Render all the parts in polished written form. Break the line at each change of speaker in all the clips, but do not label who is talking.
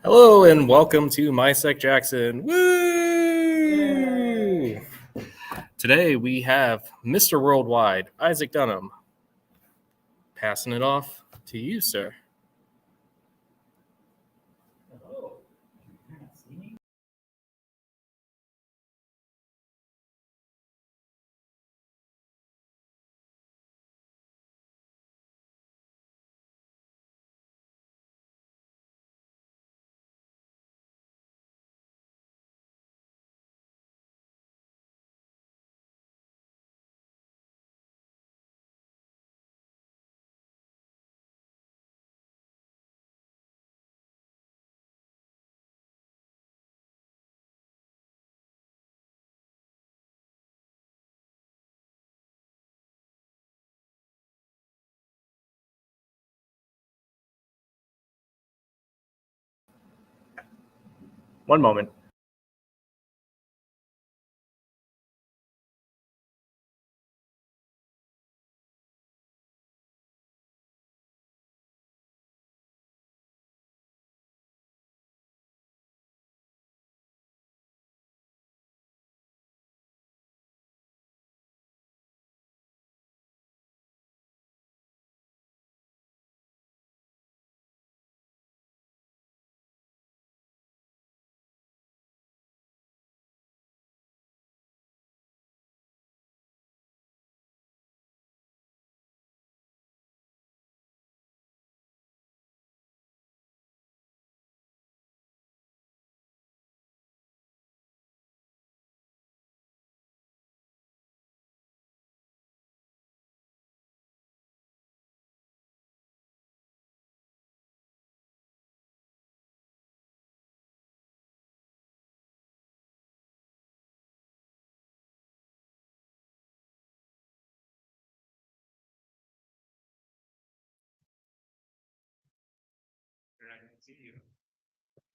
Hello and welcome to misec Jackson. Woo! Today we have Mr. Worldwide, Isaac Dunham. Passing it off to you, sir. One moment.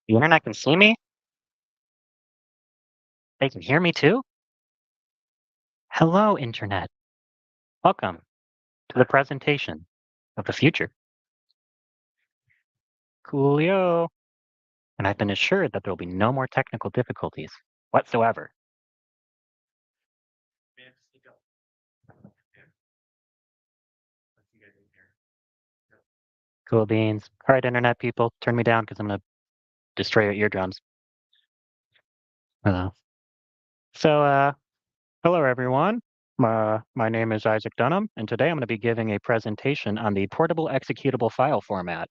The internet can see me? They can hear me too? Hello, internet. Welcome to the presentation of the future. Coolio. And I've been assured that there will be no more technical difficulties whatsoever. Cool beans. All right, internet people, turn me down because I'm going to destroy your eardrums. Uh, so, hello, everyone. My name is Isaac Dunham, and today I'm going to be giving a presentation on the portable executable file format.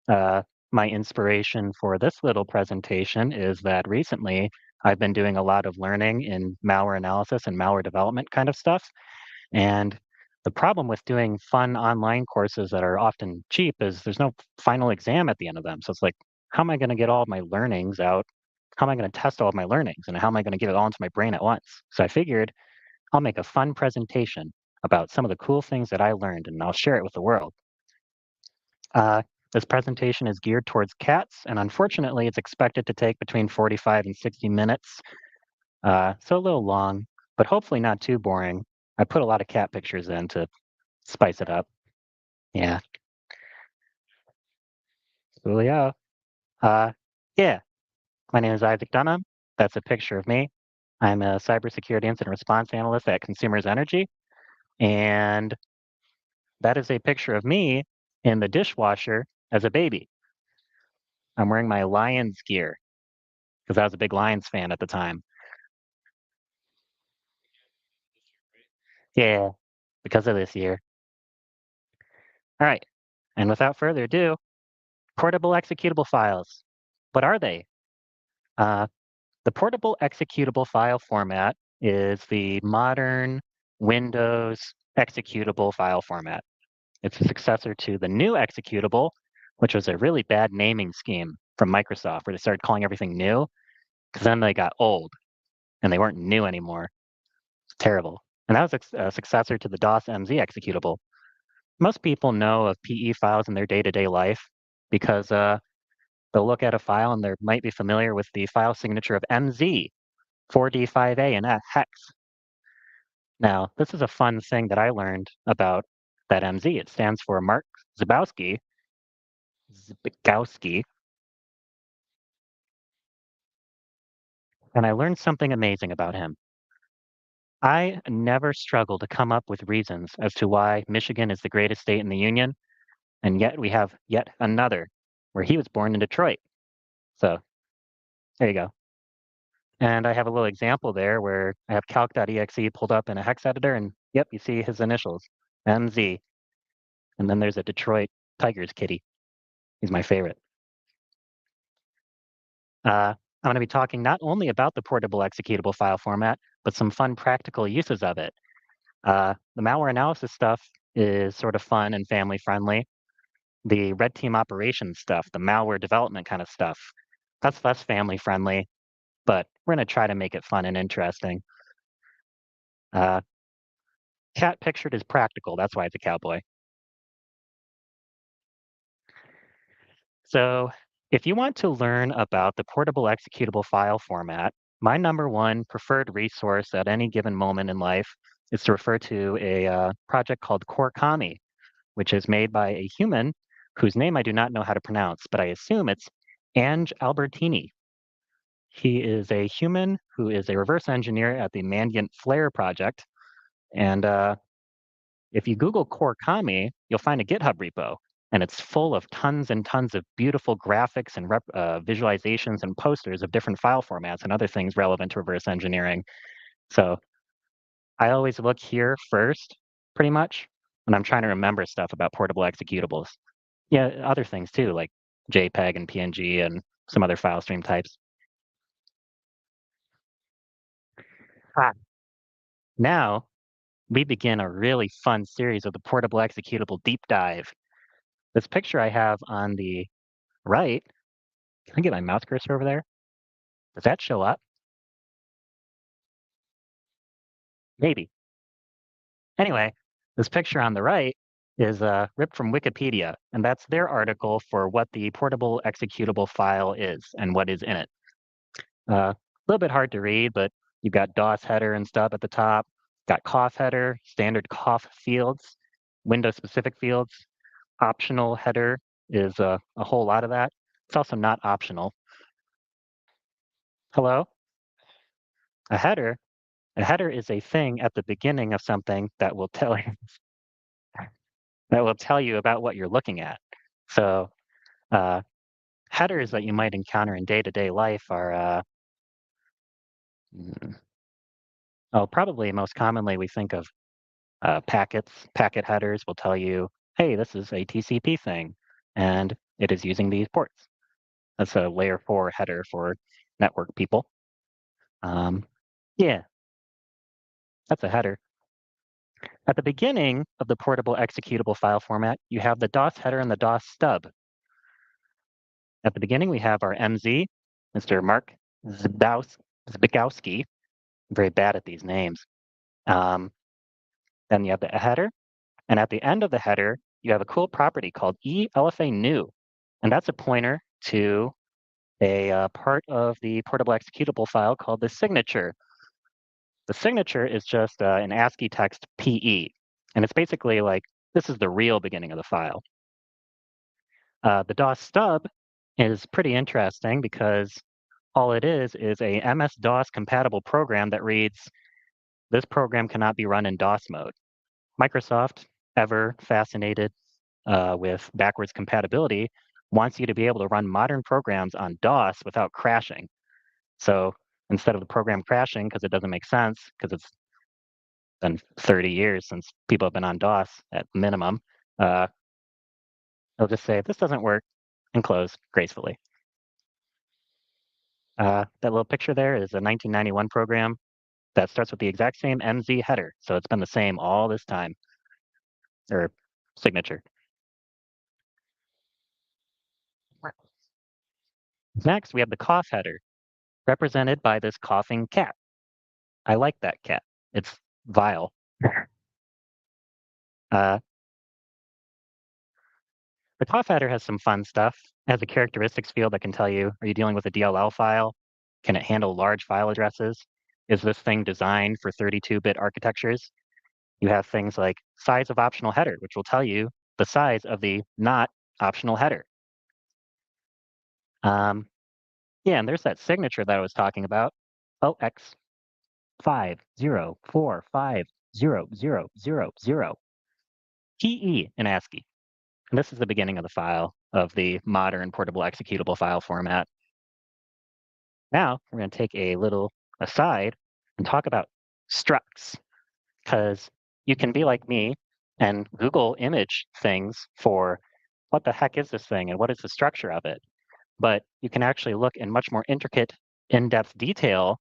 Uh, my inspiration for this little presentation is that recently I've been doing a lot of learning in malware analysis and malware development kind of stuff. And the problem with doing fun online courses that are often cheap is there's no final exam at the end of them. So it's like, how am I going to get all of my learnings out? How am I going to test all of my learnings? And how am I going to get it all into my brain at once? So I figured I'll make a fun presentation about some of the cool things that I learned and I'll share it with the world. Uh, this presentation is geared towards cats, and unfortunately, it's expected to take between 45 and 60 minutes. So a little long, but hopefully not too boring. I put a lot of cat pictures in to spice it up. Yeah. Coolio. Uh, yeah, my name is Isaac Dunham. That's a picture of me. I'm a cybersecurity incident response analyst at Consumers Energy. And that is a picture of me in the dishwasher as a baby. I'm wearing my Lions gear because I was a big Lions fan at the time. Yeah, because of this year. All right. And without further ado, portable executable files. What are they? Uh, the portable executable file format is the modern Windows executable file format. It's a successor to the new executable, which was a really bad naming scheme from Microsoft, where they started calling everything new, because then they got old and they weren't new anymore. Terrible. And that was a successor to the DOS MZ executable. Most people know of PE files in their day-to-day life because they'll look at a file and they might be familiar with the file signature of MZ, 4D5A, and hex. Now, this is a fun thing that I learned about that MZ. It stands for Mark Zbigowski, and I learned something amazing about him. I never struggle to come up with reasons as to why Michigan is the greatest state in the union, and yet we have yet another where he was born in Detroit. So there you go. And I have a little example there where I have calc.exe pulled up in a hex editor, and yep, you see his initials, MZ. And then there's a Detroit Tigers kitty. He's my favorite. I'm going to be talking not only about the portable executable file format, but some fun practical uses of it. The malware analysis stuff is sort of fun and family friendly. The red team operations stuff, the malware development kind of stuff, that's less family friendly, but we're going to try to make it fun and interesting. Uh, Cat pictured is practical. That's why it's a cowboy. So if you want to learn about the portable executable file format, my number one preferred resource at any given moment in life is to refer to a project called Core-Kami, which is made by a human whose name I do not know how to pronounce, but I assume it's Ange Albertini. He is a human who is a reverse engineer at the Mandiant Flare project. And if you Google Core-Kami, you'll find a GitHub repo, and it's full of tons and tons of beautiful graphics and visualizations and posters of different file formats and other things relevant to reverse engineering. So I always look here first, pretty much, when I'm trying to remember stuff about portable executables. Yeah, other things too, like JPEG and PNG and some other file stream types. Ah. Now, we begin a really fun series of the portable executable deep dive. This picture I have on the right, can I get my mouse cursor over there? Does that show up? Maybe. Anyway, this picture on the right is ripped from Wikipedia, and that's their article for what the portable executable file is and what is in it. A little bit hard to read, but you've got DOS header and stuff at the top, got cough header, standard cough fields, Windows specific fields. Optional header is a whole lot of that. It's also not optional. Hello? A header? A header is a thing at the beginning of something that will tell you that will tell you about what you're looking at. So uh, headers that you might encounter in day-to-day life are mm, oh, probably most commonly we think of packets. Packet headers will tell you, hey, this is a TCP thing, and it is using these ports. That's a layer 4 header for network people. Yeah, that's a header. At the beginning of the portable executable file format, you have the DOS header and the DOS stub. At the beginning, we have our MZ, Mr. Mark Zbigowski. I'm very bad at these names. Um, then you have the header, and at the end of the header, you have a cool property called eLFA new, and that's a pointer to a part of the portable executable file called the signature. The signature is just an ASCII text PE, and it's basically like this is the real beginning of the file. The DOS stub is pretty interesting because all it is a MS-DOS compatible program that reads, this program cannot be run in DOS mode. Microsoft, ever fascinated with backwards compatibility, wants you to be able to run modern programs on DOS without crashing. So instead of the program crashing because it doesn't make sense, because it's been 30 years since people have been on DOS at minimum, uh, they'll just say, this doesn't work, and close gracefully. That little picture there is a 1991 program that starts with the exact same MZ header. So it's been the same all this time, or signature. Next, we have the cough header, represented by this coughing cat. I like that cat. It's vile. Uh, the cough header has some fun stuff. It has a characteristics field that can tell you, are you dealing with a DLL file? Can it handle large file addresses? Is this thing designed for 32-bit architectures? You have things like size of optional header, which will tell you the size of the not optional header. Yeah, and there's that signature that I was talking about. OX 504500000 PE in ASCII. And this is the beginning of the file of the modern portable executable file format. Now we're going to take a little aside and talk about structs, because you can be like me and Google image things for what the heck is this thing and what is the structure of it. But you can actually look in much more intricate, in-depth detail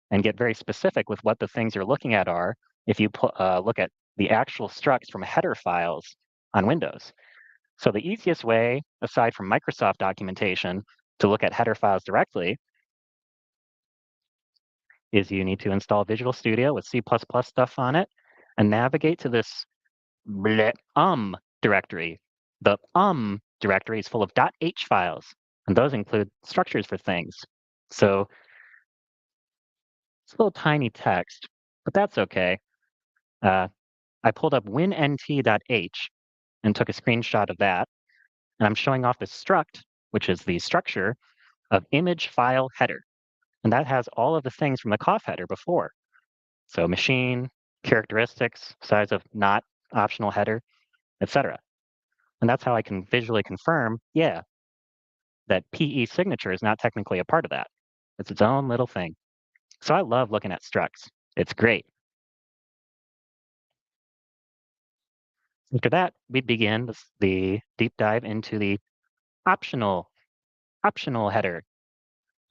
and get very specific with what the things you're looking at are if you look at the actual structs from header files on Windows. So the easiest way, aside from Microsoft documentation, to look at header files directly is you need to install Visual Studio with C++ stuff on it and navigate to this directory. The directory is full of .h files, and those include structures for things. So it's a little tiny text, but that's okay. I pulled up winnt.h and took a screenshot of that, and I'm showing off the struct, which is the structure of image file header. And that has all of the things from the COF header before. So machine, characteristics, size of not optional header, etc. And that's how I can visually confirm, yeah, that PE signature is not technically a part of that. It's its own little thing. So I love looking at structs. It's great. After that, we begin the deep dive into the optional header.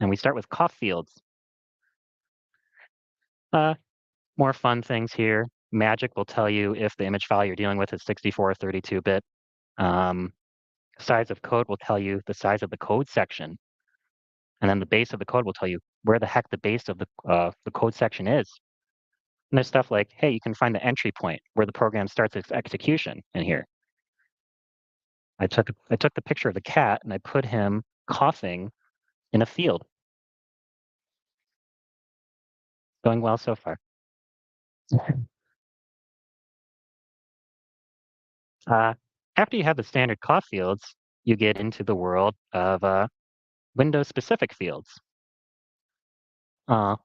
And we start with COF fields. More fun things here. Magic will tell you if the image file you're dealing with is 64 or 32-bit. Size of code will tell you the size of the code section. And then the base of the code will tell you where the heck the base of the code section is. And there's stuff like, hey, you can find the entry point where the program starts its execution in here. I took the picture of the cat and I put him coughing in a field. Going well so far. After you have the standard COF fields, you get into the world of Windows-specific fields. I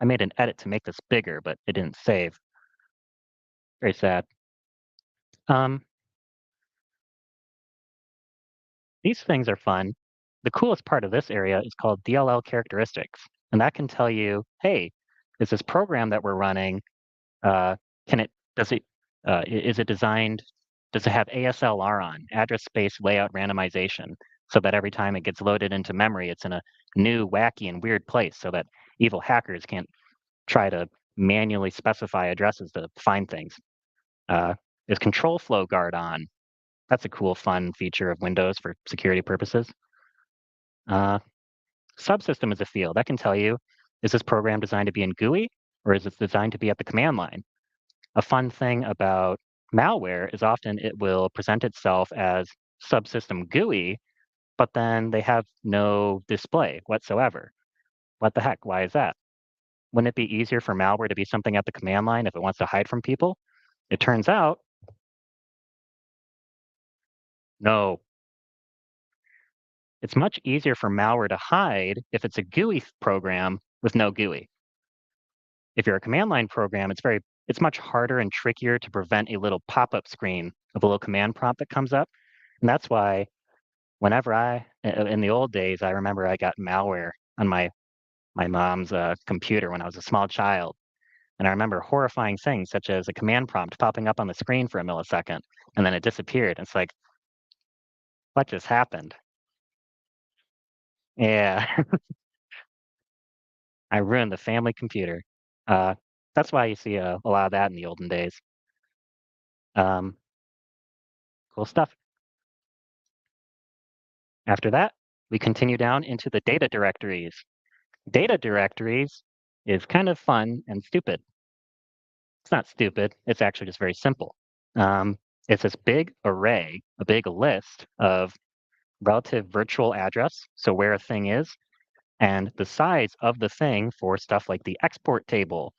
made an edit to make this bigger, but it didn't save. Very sad. These things are fun. The coolest part of this area is called DLL characteristics. And that can tell you, hey, is this program that we're running, is it designed, does it have ASLR on, address space layout randomization, so that every time it gets loaded into memory, it's in a new, wacky, and weird place so that evil hackers can't try to manually specify addresses to find things. Is control flow guard on? That's a cool, fun feature of Windows for security purposes. Subsystem is a field. That can tell you, is this program designed to be in GUI or is it designed to be at the command line? A fun thing about malware is often it will present itself as subsystem GUI, but then they have no display whatsoever. What the heck? Why is that? Wouldn't it be easier for malware to be something at the command line if it wants to hide from people? It turns out, no. It's much easier for malware to hide if it's a GUI program with no GUI. If you're a command line program, it's much harder and trickier to prevent a little pop-up screen of a little command prompt that comes up. And that's why whenever in the old days, I remember I got malware on my mom's computer when I was a small child. And I remember horrifying things such as a command prompt popping up on the screen for a millisecond, and then it disappeared. It's like, what just happened? Yeah, I ruined the family computer. Uh, that's why you see a lot of that in the olden days. Um, cool stuff. After that, we continue down into the data directories. Data directories is kind of fun and stupid. It's not stupid, it's actually just very simple. It's this big array, a big list of relative virtual address, so where a thing is, and the size of the thing for stuff like the export table.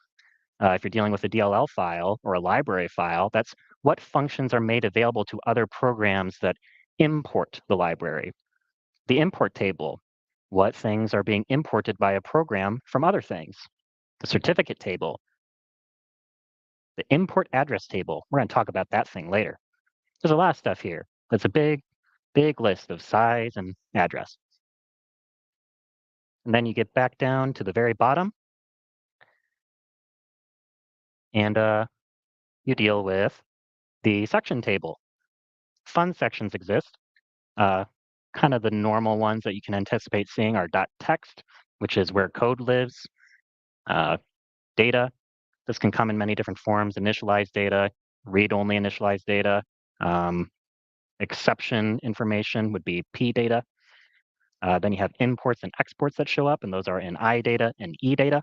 If you're dealing with a DLL file or a library file, that's what functions are made available to other programs that import the library. The import table, what things are being imported by a program from other things. the certificate table, the import address table. We're going to talk about that thing later. There's a lot of stuff here. It's a big list of size and address. And then you get back down to the very bottom, and you deal with the section table. Fun sections exist. Kind of the normal ones that you can anticipate seeing are .text, which is where code lives. Data. This can come in many different forms: initialized data, read-only initialized data. Exception information would be P data. Then you have imports and exports that show up, and those are in I data and E data.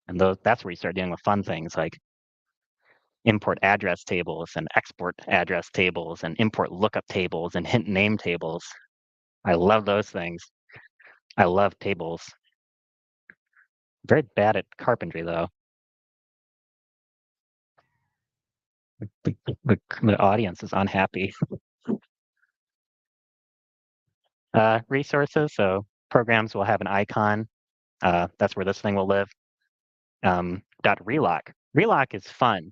And that's where you start dealing with fun things like import address tables and export address tables and import lookup tables and hint name tables. I love those things. I love tables. Very bad at carpentry, though. The audience is unhappy. Resources, so programs will have an icon. That's where this thing will live. .relock. Relock is fun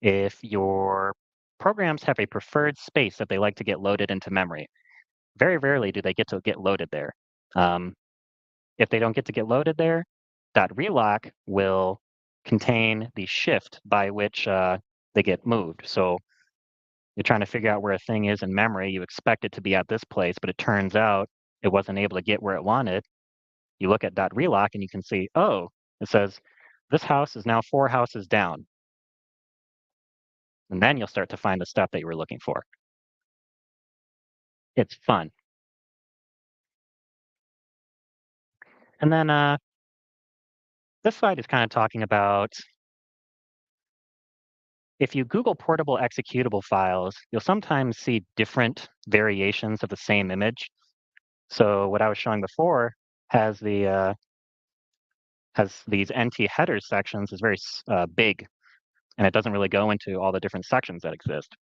if your programs have a preferred space that they like to get loaded into memory. Very rarely do they get to get loaded there. If they don't get to get loaded there, .relock will contain the shift by which they get moved. So you're trying to figure out where a thing is in memory. You expect it to be at this place, but it turns out it wasn't able to get where it wanted. You look at .relock and you can see, oh, it says this house is now 4 houses down. And then you'll start to find the stuff that you were looking for. It's fun. And then this slide is kind of talking about if you Google portable executable files, you'll sometimes see different variations of the same image. So what I was showing before has these NT headers sections is very big, and it doesn't really go into all the different sections that exist.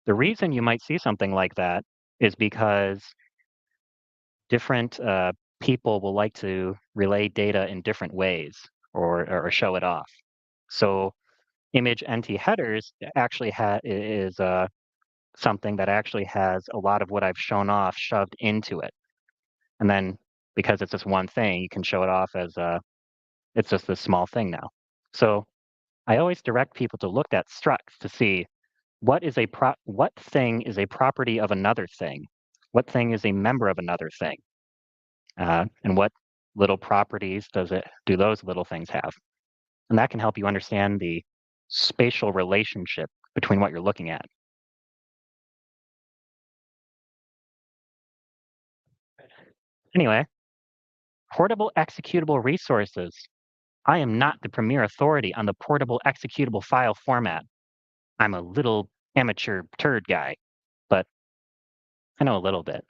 The reason you might see something like that is because different people will like to relay data in different ways or show it off. So image NT headers actually is something that actually has a lot of what I've shown off shoved into it. And then because it's just one thing, you can show it off as it's just this small thing now. So I always direct people to look at structs to see what thing is a property of another thing, what thing is a member of another thing, and what little properties do those little things have. And that can help you understand the spatial relationship between what you're looking at. Anyway, portable executable resources. I am not the premier authority on the portable executable file format. I'm a little amateur turd guy, but I know a little bit.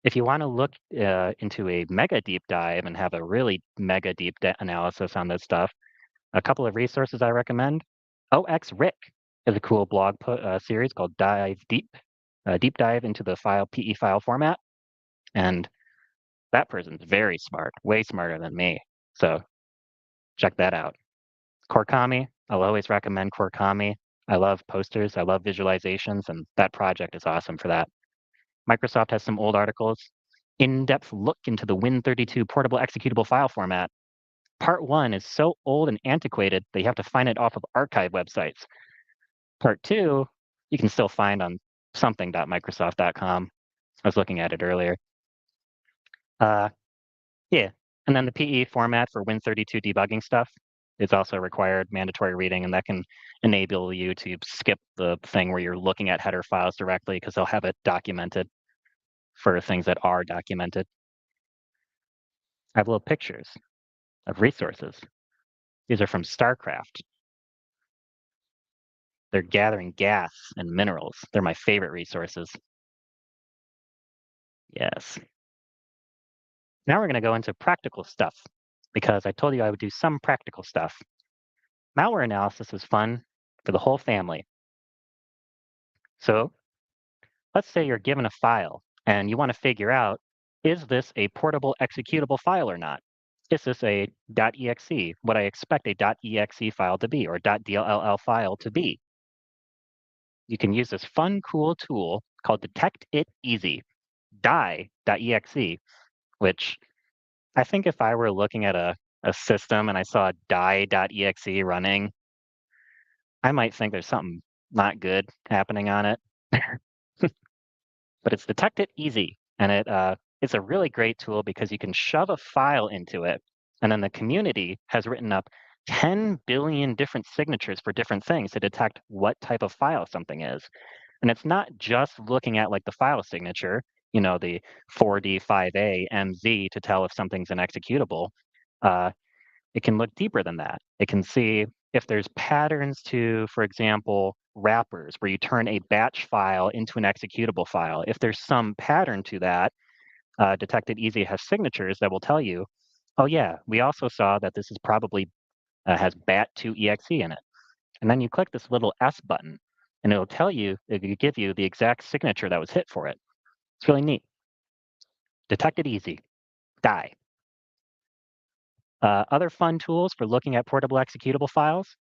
If you want to look into a mega deep dive and have a really mega deep analysis on this stuff, a couple of resources I recommend. OXRick is a cool blog series called Dive Deep, deep dive into the PE file format. And that person's very smart, way smarter than me. So check that out. Korkami, I'll always recommend Korkami. I love posters, I love visualizations, and that project is awesome for that. Microsoft has some old articles. In-depth look into the Win32 portable executable file format. Part 1 is so old and antiquated that you have to find it off of archive websites. Part 2, you can still find on something.microsoft.com. I was looking at it earlier. Yeah, and then the PE format for Win32 debugging stuff is also required mandatory reading, and that can enable you to skip the thing where you're looking at header files directly because they'll have it documented for things that are documented. I have little pictures of resources. These are from StarCraft. They're gathering gas and minerals. They're my favorite resources. Yes. Now we're going to go into practical stuff because I told you I would do some practical stuff. Malware analysis is fun for the whole family. So let's say you're given a file and you want to figure out, is this a portable executable file or not? Is this a .exe, what I expect a .exe file to be, or .dll file to be? You can use this fun, cool tool called Detect It Easy, die.exe, which I think if I were looking at a system and I saw die.exe running, I might think there's something not good happening on it. But it's Detect It Easy, and it's a really great tool because you can shove a file into it, and then the community has written up 10 billion different signatures for different things to detect what type of file something is. And it's not just looking at like the file signature, the 4D5A MZ to tell if something's an executable. Uh, it can look deeper than that. It can see if there's patterns to, for example, wrappers, where you turn a batch file into an executable file. If there's some pattern to that, Detect It Easy has signatures that will tell you, oh yeah, we also saw that this is probably has bat2exe in it. And then you click this little S button, and it'll give you the exact signature that was hit for it. It's really neat. Detect It Easy. Die. Other fun tools for looking at portable executable files,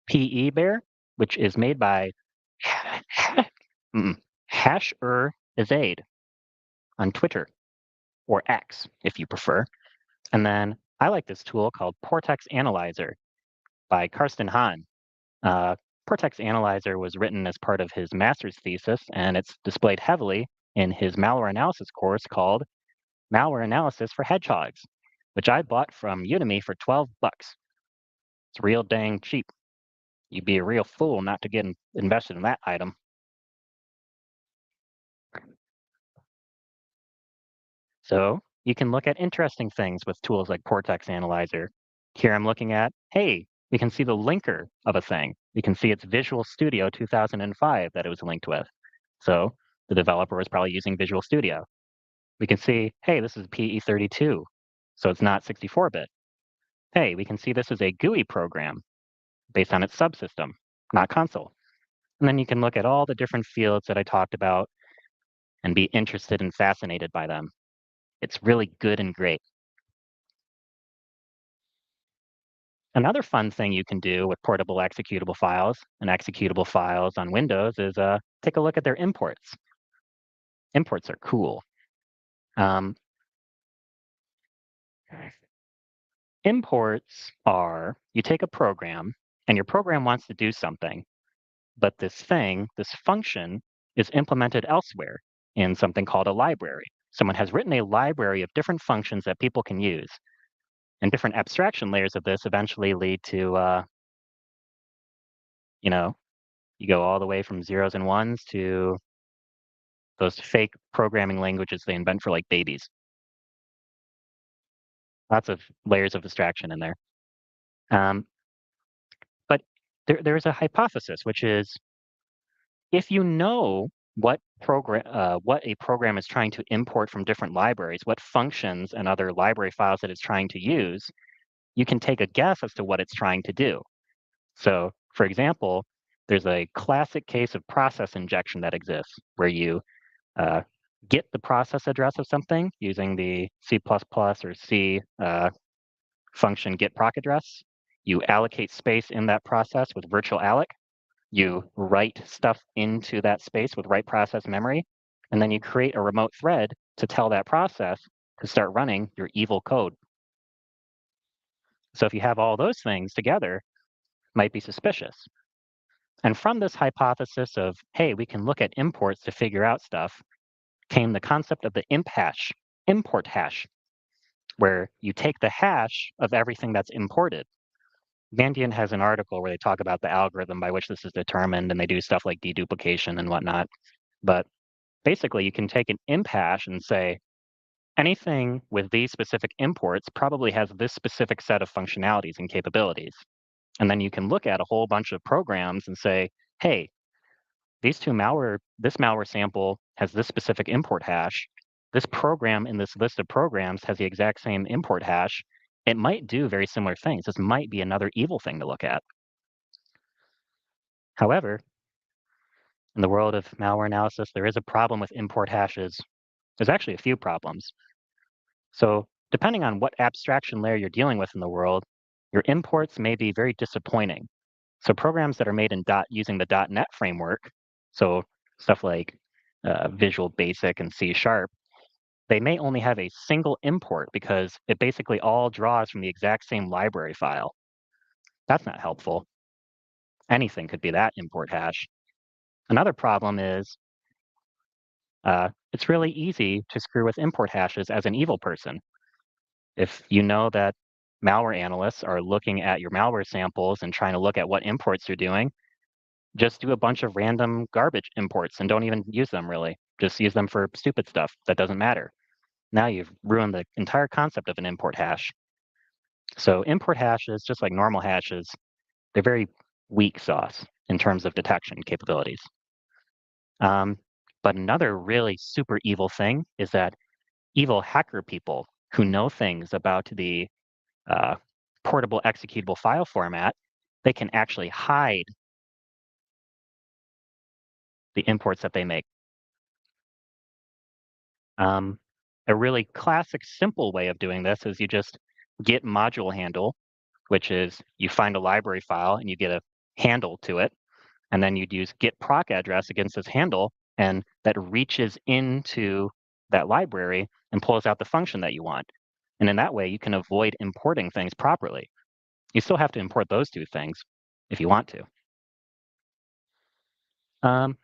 PE Bear, which is made by Hasher Azaid on Twitter, or X if you prefer. And then I like this tool called Portex Analyzer by Karsten Hahn. Uh, Portex Analyzer was written as part of his master's thesis, and it's displayed heavily in his malware analysis course called Malware Analysis for Hedgehogs, which I bought from Udemy for 12 bucks. It's real dang cheap. You'd be a real fool not to get invested in that item. So you can look at interesting things with tools like Portex Analyzer. Here I'm looking at, hey, we can see the linker of a thing. We can see it's Visual Studio 2005 that it was linked with. So the developer was probably using Visual Studio. We can see, hey, this is PE32, so it's not 64-bit. Hey, we can see this is a GUI program based on its subsystem, not console. And then you can look at all the different fields that I talked about and be interested and fascinated by them. It's really good and great. Another fun thing you can do with portable executable files and executable files on Windows is take a look at their imports. Imports are cool. Imports are, you take a program and your program wants to do something, but this function is implemented elsewhere in something called a library. Someone has written a library of different functions that people can use. And different abstraction layers of this eventually lead to, you go all the way from zeros and ones to those fake programming languages they invent for like babies. Lots of layers of abstraction in there. But there's a hypothesis, which is if you know what a program is trying to import from different libraries, what functions and other library files that it's trying to use, you can take a guess as to what it's trying to do. So, for example, there's a classic case of process injection that exists where you get the process address of something using the C++ or C function getProc address. You allocate space in that process with virtual alloc. You write stuff into that space with write process memory, and then you create a remote thread to tell that process to start running your evil code. So if you have all those things together, it might be suspicious. And from this hypothesis of, hey, we can look at imports to figure out stuff, came the concept of the import hash, where you take the hash of everything that's imported. Vandian has an article where they talk about the algorithm by which this is determined, and they do stuff like deduplication and whatnot. But basically, you can take an imp hash and say, anything with these specific imports probably has this specific set of functionalities and capabilities. And then you can look at a whole bunch of programs and say, hey, this malware sample has this specific import hash. This program in this list of programs has the exact same import hash. It might do very similar things. This might be another evil thing to look at. However, in the world of malware analysis, there is a problem with import hashes. There's actually a few problems. So depending on what abstraction layer you're dealing with in the world, your imports may be very disappointing. So programs that are made in using the .NET framework, so stuff like Visual Basic and C#, they may only have a single import because it basically all draws from the exact same library file. That's not helpful. Anything could be that import hash. Another problem is it's really easy to screw with import hashes as an evil person. If you know that malware analysts are looking at your malware samples and trying to look at what imports you're doing, just do a bunch of random garbage imports and don't even use them really. Just use them for stupid stuff that doesn't matter. Now you've ruined the entire concept of an import hash. So import hashes, just like normal hashes, they're very weak sauce in terms of detection capabilities. But another really super evil thing is that evil hacker people who know things about the portable executable file format, they can actually hide the imports that they make. A really classic, simple way of doing this is you just git module handle, which is you find a library file and you get a handle to it, and then you'd use git proc address against this handle, and that reaches into that library and pulls out the function that you want. And in that way, you can avoid importing things properly. You still have to import those two things if you want to. Um,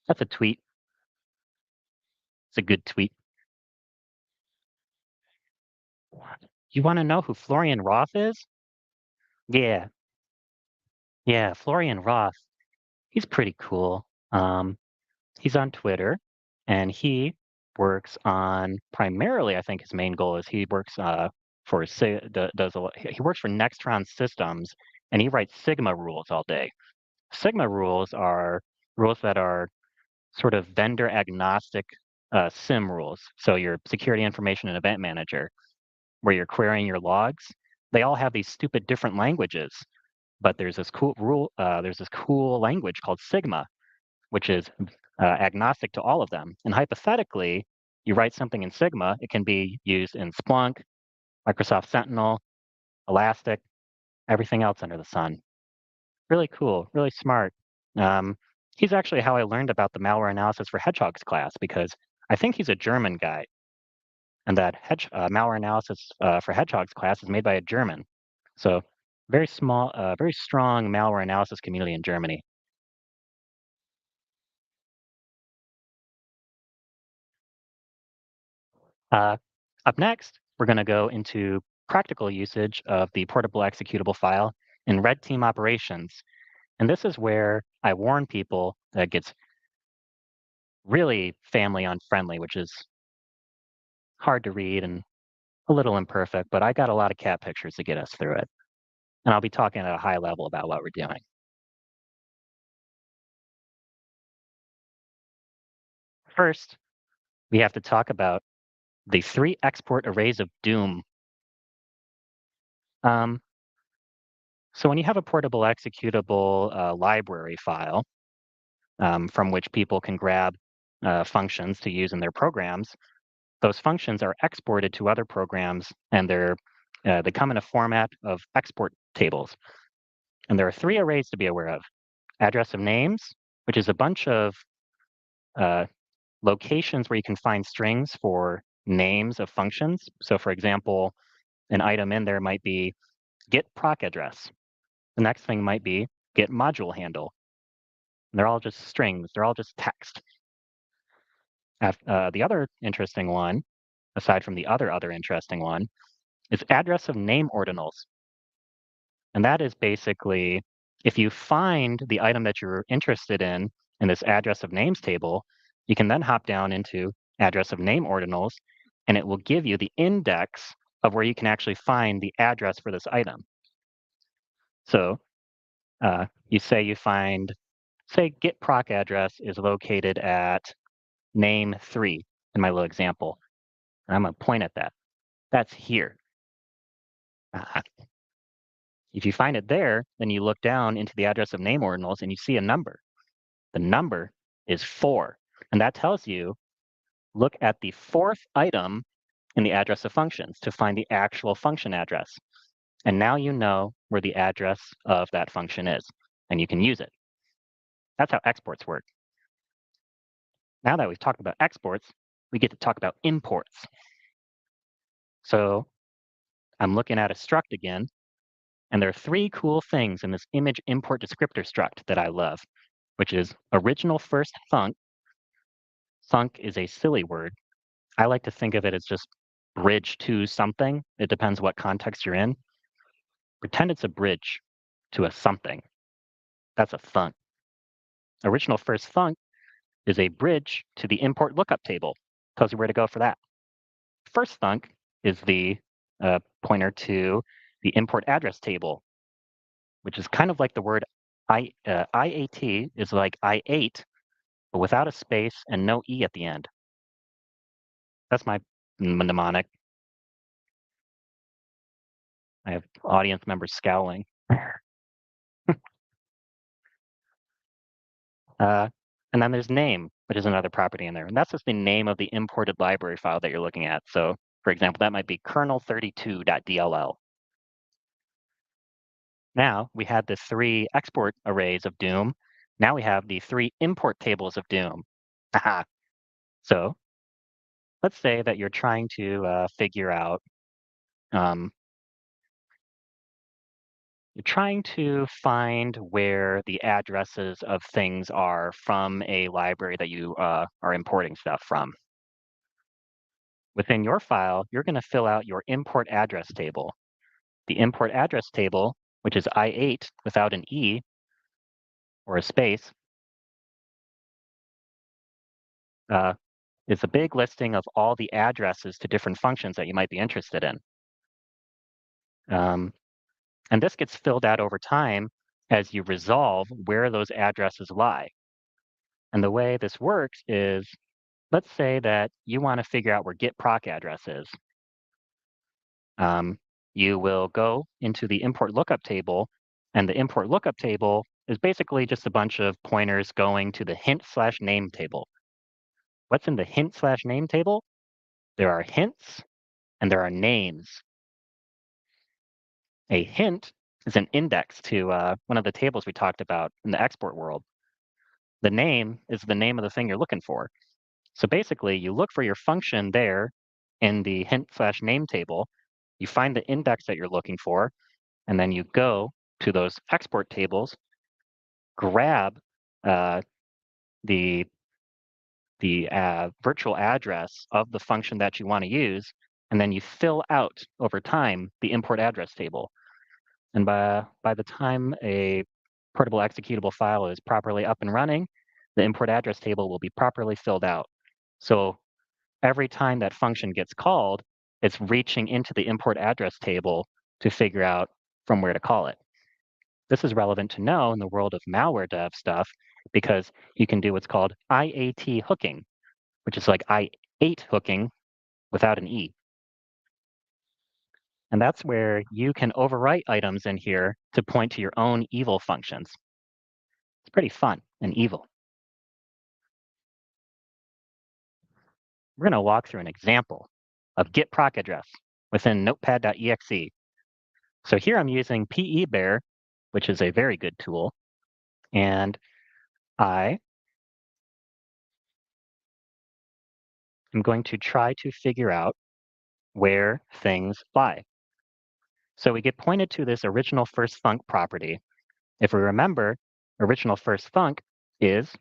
that's a tweet. It's a good tweet. You want to know who Florian Roth is? Yeah, yeah, Florian Roth. He's pretty cool. He's on Twitter, and he works on primarily. I think his main goal is he works for does a lot, he works for Nextron Systems, and he writes Sigma rules all day. Sigma rules are rules that are sort of vendor agnostic SIM rules. So your security information and event manager, where you're querying your logs, they all have these stupid different languages. But there's this cool rule. There's this cool language called Sigma, which is agnostic to all of them. And hypothetically, you write something in Sigma, it can be used in Splunk, Microsoft Sentinel, Elastic, everything else under the sun. Really cool, really smart. He's actually how I learned about the malware analysis for hedgehogs class, because I think he's a German guy, and that malware analysis for hedgehogs class is made by a German. So very small, very strong malware analysis community in Germany. Up next, we're going to go into practical usage of the portable executable file in red team operations. And this is where I warn people that it gets really family unfriendly, which is hard to read and a little imperfect, but I got a lot of cat pictures to get us through it. And I'll be talking at a high level about what we're doing. First, we have to talk about the 3 export arrays of doom. Um, so when you have a portable executable library file from which people can grab functions to use in their programs, those functions are exported to other programs, and they come in a format of export tables. And there are 3 arrays to be aware of. Address of names, which is a bunch of locations where you can find strings for names of functions. So for example, an item in there might be get proc address. The next thing might be get module handle. And they're all just strings. They're all just text. The other interesting one, aside from the other interesting one, is address of name ordinals. And that is basically, if you find the item that you're interested in this address of names table, you can then hop down into address of name ordinals, and it will give you the index of where you can actually find the address for this item. So you find, say get proc address is located at name 3 in my little example. And I'm going to point at that. That's here. If you find it there, then you look down into the address of name ordinals and you see a number. The number is 4. And that tells you, look at the 4th item in the address of functions to find the actual function address. And now you know where the address of that function is, and you can use it. That's how exports work. Now that we've talked about exports, we get to talk about imports. So I'm looking at a struct again, and there are three cool things in this image import descriptor struct that I love, which is original first thunk. Thunk is a silly word. I like to think of it as just bridge to something. It depends what context you're in. Pretend it's a bridge to a something. That's a thunk. Original first thunk is a bridge to the import lookup table. Tells you where to go for that. First thunk is the pointer to the import address table, which is kind of like the word IAT is like I ate, but without a space and no E at the end. That's my mnemonic. I have audience members scowling. And then there's name, which is another property in there. And that's just the name of the imported library file that you're looking at. So for example, that might be kernel32.dll. Now we had the three export arrays of Doom. Now we have the three import tables of Doom. Aha. So let's say that you're trying to figure out, you're trying to find where the addresses of things are from a library that you are importing stuff from. Within your file, you're going to fill out your import address table. The import address table, which is I8 without an E or a space, is a big listing of all the addresses to different functions that you might be interested in. And this gets filled out over time as you resolve where those addresses lie. And the way this works is, let's say that you want to figure out where git proc address is. You will go into the import lookup table, and the import lookup table is basically just a bunch of pointers going to the hint/name table. What's in the hint/name table? There are hints and there are names. A hint is an index to one of the tables we talked about in the export world. The name is the name of the thing you're looking for. So basically, you look for your function there in the hint/name table, you find the index that you're looking for, and then you go to those export tables, grab the virtual address of the function that you want to use, and then you fill out over time the import address table. And by the time a portable executable file is properly up and running, the import address table will be properly filled out. So every time that function gets called, it's reaching into the import address table to figure out from where to call it. This is relevant to know in the world of malware dev stuff because you can do what's called IAT hooking, which is like I8 hooking without an E. And that's where you can overwrite items in here to point to your own evil functions. It's pretty fun and evil. We're going to walk through an example of git proc address within notepad.exe. So here I'm using PEBear, which is a very good tool. And I am going to try to figure out where things lie. So we get pointed to this original first thunk property. If we remember, original first thunk is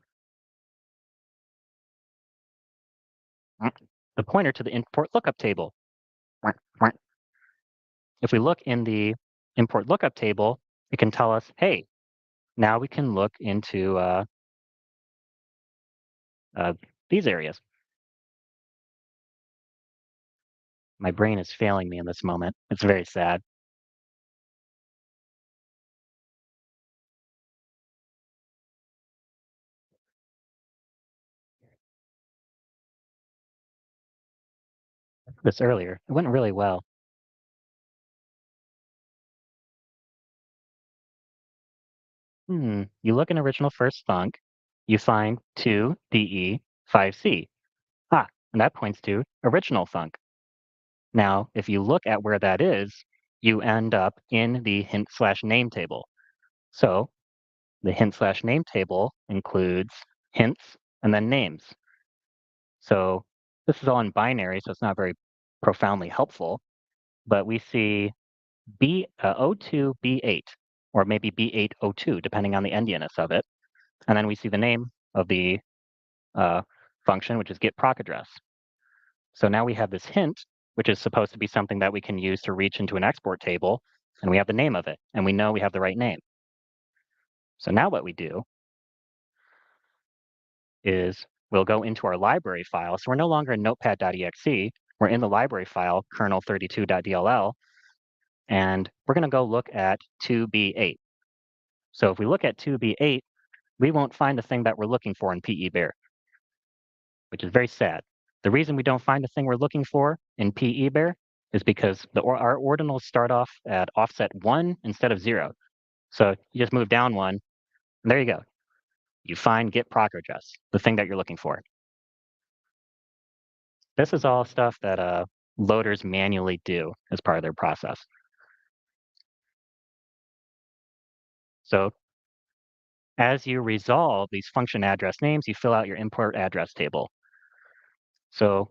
the pointer to the import lookup table. If we look in the import lookup table, it can tell us, hey, now we can look into these areas. My brain is failing me in this moment. It's very sad. I did this earlier. It went really well. You look in original first thunk, you find 2DE5C. And that points to original thunk. Now, if you look at where that is, you end up in the hint/name table. So the hint/name table includes hints and then names. So this is all in binary, so it's not very profoundly helpful, but we see O2 B8, or maybe B802, depending on the endianness of it. And then we see the name of the function, which is get proc address. So now we have this hint, which is supposed to be something that we can use to reach into an export table, and we have the name of it, and we know we have the right name. So now what we do is we'll go into our library file. So we're no longer in notepad.exe. We're in the library file, kernel32.dll, and we're going to go look at 2b8. So if we look at 2b8, we won't find the thing that we're looking for in PEBear, which is very sad. The reason we don't find the thing we're looking for in PEBear is because our ordinals start off at offset 1 instead of 0. So you just move down 1, and there you go. You find get proc address, the thing that you're looking for. This is all stuff that loaders manually do as part of their process. So as you resolve these function address names, you fill out your import address table. So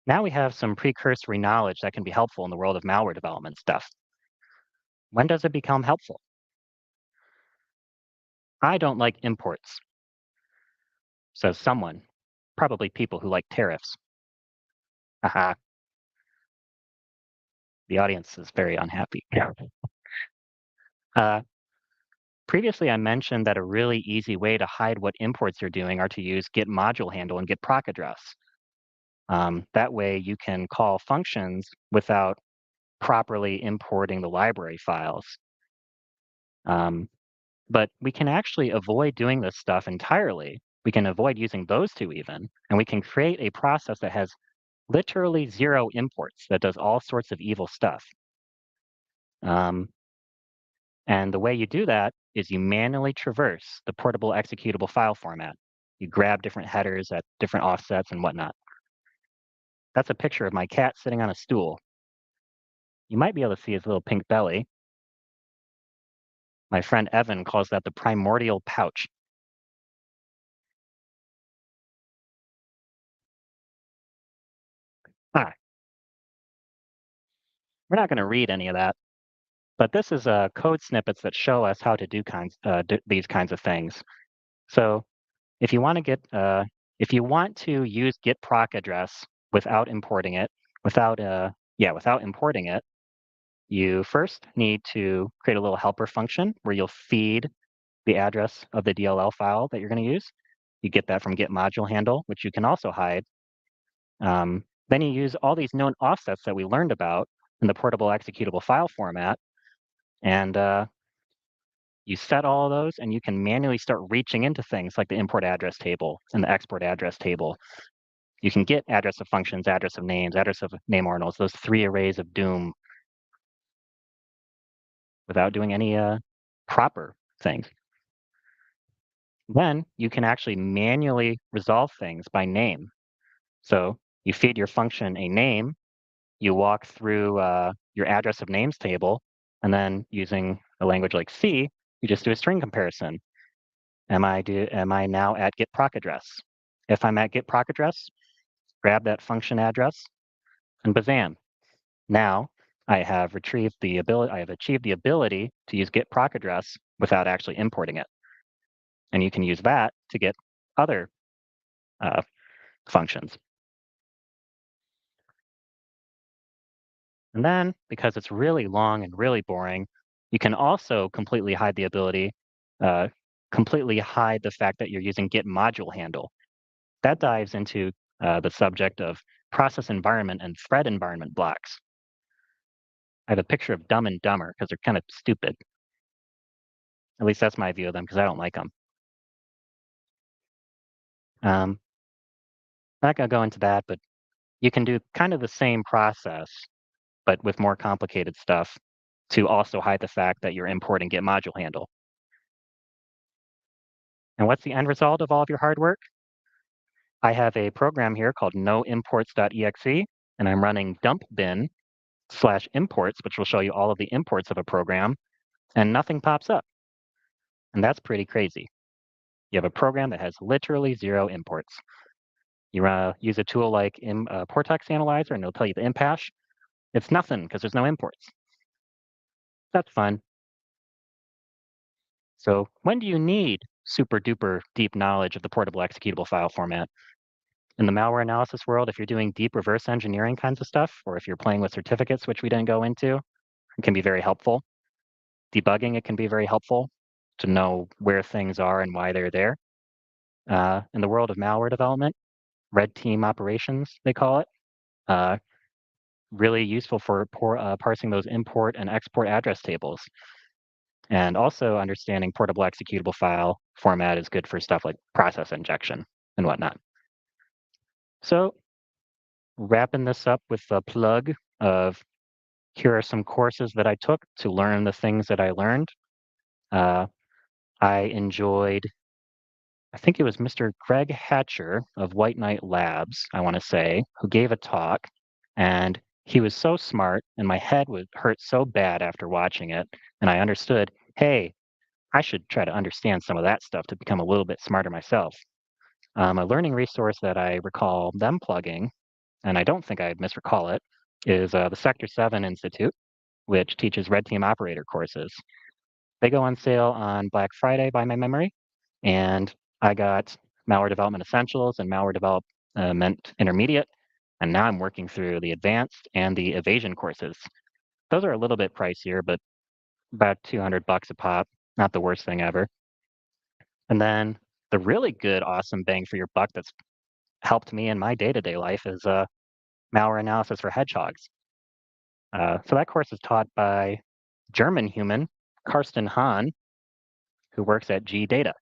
now we have some precursory knowledge that can be helpful in the world of malware development stuff. When does it become helpful? I don't like imports, says someone, probably people who like tariffs. Haha. The audience is very unhappy. Uh, Previously, I mentioned that a really easy way to hide what imports you're doing are to use get module handle and get proc address. That way you can call functions without properly importing the library files. But we can actually avoid doing this stuff entirely. We can avoid using those two even, and we can create a process that has literally 0 imports that does all sorts of evil stuff. And the way you do that is you manually traverse the portable executable file format. You grab different headers at different offsets and whatnot. That's a picture of my cat sitting on a stool. You might be able to see his little pink belly. My friend Evan calls that the primordial pouch. Ah, we're not going to read any of that, but this is code snippets that show us how to do these kinds of things. So if you want to use get proc address without importing it, without importing it, you first need to create a little helper function where you'll feed the address of the DLL file that you're going to use. You get that from get module handle, which you can also hide. Then you use all these known offsets that we learned about in the portable executable file format, and you set all of those, and you can manually start reaching into things like the import address table and the export address table. You can get address of functions, address of names, address of name ordinals, those 3 arrays of doom, without doing any proper things. Then you can actually manually resolve things by name. So you feed your function a name, you walk through your address of names table, and then using a language like C, you just do a string comparison. Am I now at get proc address? If I'm at get proc address, grab that function address, and bazam. Now I have achieved the ability to use get proc address without actually importing it. And you can use that to get other functions. And then, because it's really long and really boring, you can also completely hide the fact that you're using get module handle. That dives into the subject of process environment and thread environment blocks. I have a picture of Dumb and Dumber because they're kind of stupid. At least that's my view of them because I don't like them. I'm not going to go into that, but you can do kind of the same process, but with more complicated stuff to also hide the fact that you're importing get module handle. And what's the end result of all of your hard work? I have a program here called noimports.exe and I'm running dump bin / imports, which will show you all of the imports of a program, and nothing pops up. And that's pretty crazy. You have a program that has literally 0 imports. You use a tool like Portex Analyzer, and it'll tell you the imp hash. It's nothing because there's no imports. That's fun. So when do you need super duper deep knowledge of the portable executable file format? In the malware analysis world, if you're doing deep reverse engineering kinds of stuff, or if you're playing with certificates, which we didn't go into, it can be very helpful. Debugging, it can be very helpful to know where things are and why they're there. In the world of malware development, red team operations, they call it, really useful for parsing those import and export address tables. And also understanding portable executable file format is good for stuff like process injection and whatnot. So wrapping this up with a plug of here are some courses that I took to learn the things that I learned. I enjoyed, I think it was Mr. Greg Hatcher of White Knight Labs, I want to say, who gave a talk. And he was so smart, and my head would hurt so bad after watching it. And I understood, hey, I should try to understand some of that stuff to become a little bit smarter myself. A learning resource that I recall them plugging, and I don't think I misrecall it, is the Sector 7 Institute, which teaches red team operator courses. They go on sale on Black Friday by my memory, and I got Malware Development Essentials and Malware Development Intermediate, and now I'm working through the Advanced and the Evasion courses. Those are a little bit pricier, but about $200 a pop, not the worst thing ever. And then the really good, awesome bang for your buck that's helped me in my day-to-day life is malware analysis for hedgehogs. So that course is taught by German human Karsten Hahn, who works at G-Data.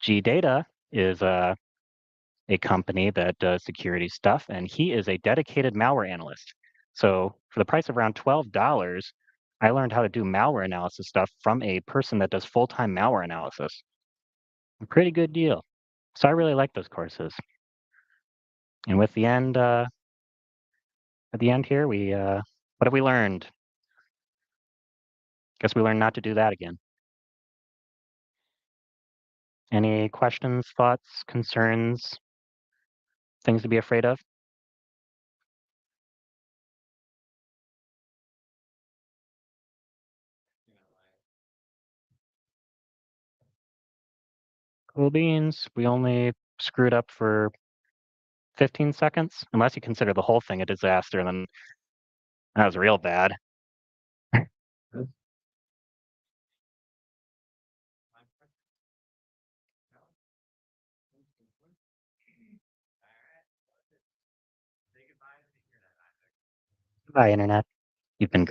G-Data is a company that does security stuff, and he is a dedicated malware analyst. So for the price of around $12, I learned how to do malware analysis stuff from a person that does full-time malware analysis. A pretty good deal. So I really like those courses. And with the end, at the end here, we what have we learned? Guess we learned not to do that again. Any questions, thoughts, concerns, things to be afraid of? Cool beans. We only screwed up for 15 seconds, unless you consider the whole thing a disaster, and then that was real bad. Bye, Internet. You've been great.